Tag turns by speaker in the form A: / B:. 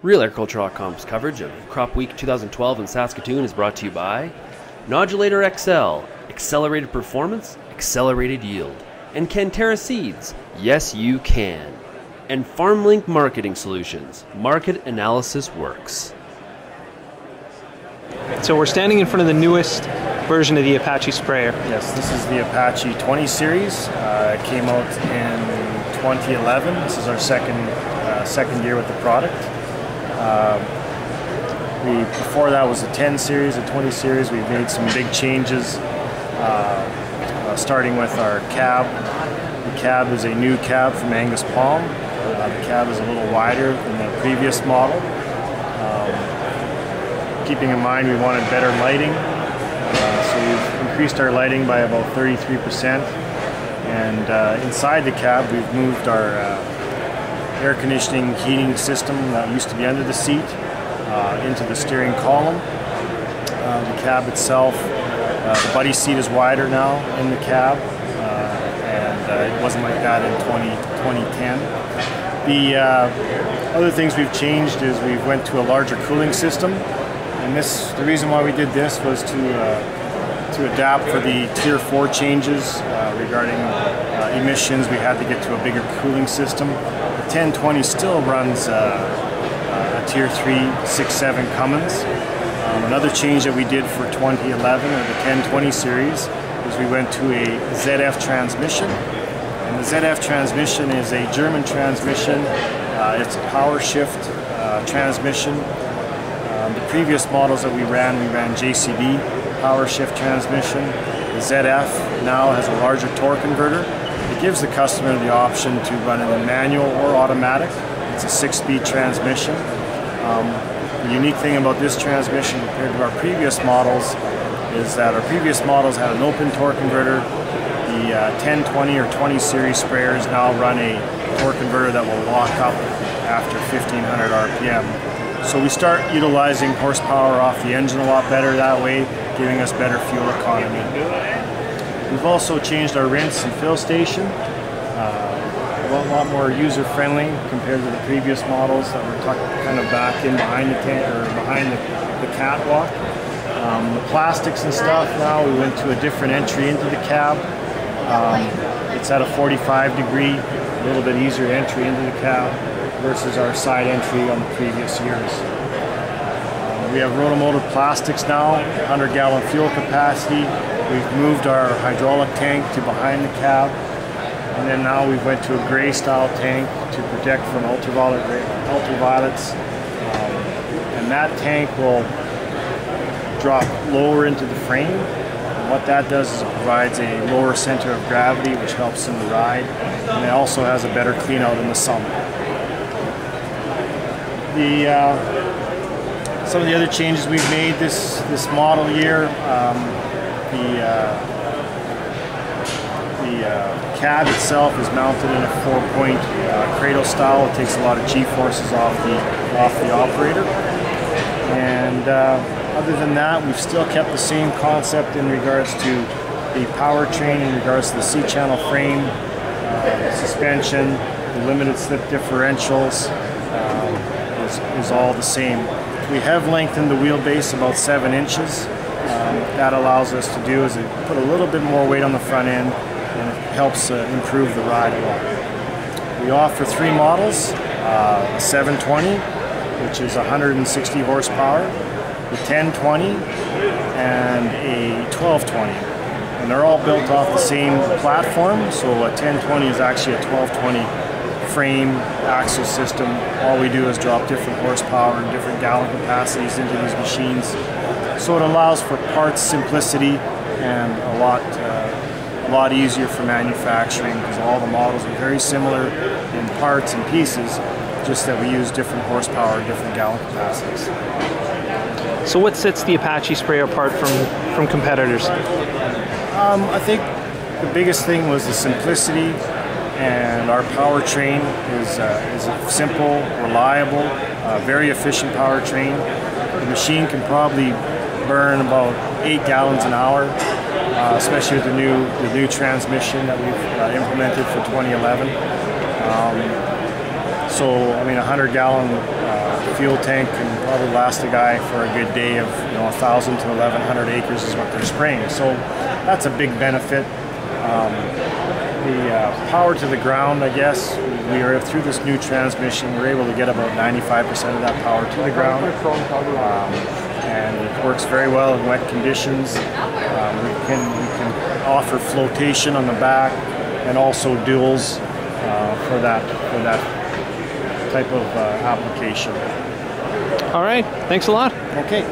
A: RealAgriculture.com's coverage of Cropweek 2012 in Saskatoon is brought to you by Nodulator XL, accelerated performance, accelerated yield, and Cantera Seeds, yes you can, and FarmLink Marketing Solutions, market analysis works.
B: So we're standing in front of the newest version of the Apache sprayer.
C: Yes, this is the Apache 20 series. It came out in 2011. This is our second year with the product. Before that was the 10 series, the 20 series. We've made some big changes, starting with our cab. The cab is a new cab from Angus Palm. The cab is a little wider than the previous model. Keeping in mind we wanted better lighting, so we've increased our lighting by about 33%. And inside the cab we've moved our air conditioning heating system that used to be under the seat into the steering column. The cab itself, the buddy seat is wider now in the cab, and it wasn't like that in 2010. The other things we've changed is we've went to a larger cooling system, and the reason why we did this was to adapt for the Tier 4 changes regarding emissions. We had to get to a bigger cooling system. The 1020 still runs a Tier 3 6.7 Cummins. Another change that we did for 2011 or the 1020 series is we went to a ZF transmission. And the ZF transmission is a German transmission. It's a power shift transmission. The previous models that we ran JCB power shift transmission. The ZF now has a larger torque converter. It gives the customer the option to run in a manual or automatic. It's a 6-speed transmission. The unique thing about this transmission compared to our previous models is that our previous models had an open torque converter. The 1020 or 20 series sprayers now run a torque converter that will lock up after 1500 RPM. So we start utilizing horsepower off the engine a lot better that way, giving us better fuel economy. We've also changed our rinse and fill station. A lot more user-friendly compared to the previous models that were tucked kind of back in behind the tank or behind the catwalk. The plastics and stuff now, we went to a different entry into the cab. It's at a 45 degree, a little bit easier entry into the cab versus our side entry on the previous years. We have rotomolded plastics now, 100-gallon fuel capacity. We've moved our hydraulic tank to behind the cab. And then now we went to a gray style tank to protect from ultraviolets. And that tank will drop lower into the frame. And what that does is it provides a lower center of gravity, which helps in the ride. And it also has a better clean out in the summer. Some of the other changes we've made this model year, the cab itself is mounted in a 4-point cradle style. It takes a lot of G-forces off the operator. And other than that, we've still kept the same concept in regards to the powertrain, in regards to the C-channel frame, the suspension, the limited slip differentials is all the same. We have lengthened the wheelbase about 7 inches. That allows us to do is put a little bit more weight on the front end, and it helps improve the ride a lot. We offer 3 models, a 720, which is 160 horsepower, the 1020, and a 1220. And they're all built off the same platform, so a 1020 is actually a 1220 frame axle system. All we do is drop different horsepower and different gallon capacities into these machines. So it allows for parts simplicity and a lot easier for manufacturing, because all the models are very similar in parts and pieces, just that we use different horsepower and different gallon capacities.
B: So what sets the Apache sprayer apart from competitors?
C: I think the biggest thing was the simplicity, and our powertrain is a simple, reliable, very efficient powertrain. The machine can probably burn about 8 gallons an hour, especially with the new transmission that we've implemented for 2011. So, I mean, a 100-gallon fuel tank can probably last a guy for a good day of 1,000 to 1,100 acres is what they're spraying. So that's a big benefit. The power to the ground, I guess, we are through this new transmission, we're able to get about 95% of that power to the ground. And it works very well in wet conditions. We can offer flotation on the back and also duals for that type of application.
B: All right, thanks a lot.
C: Okay.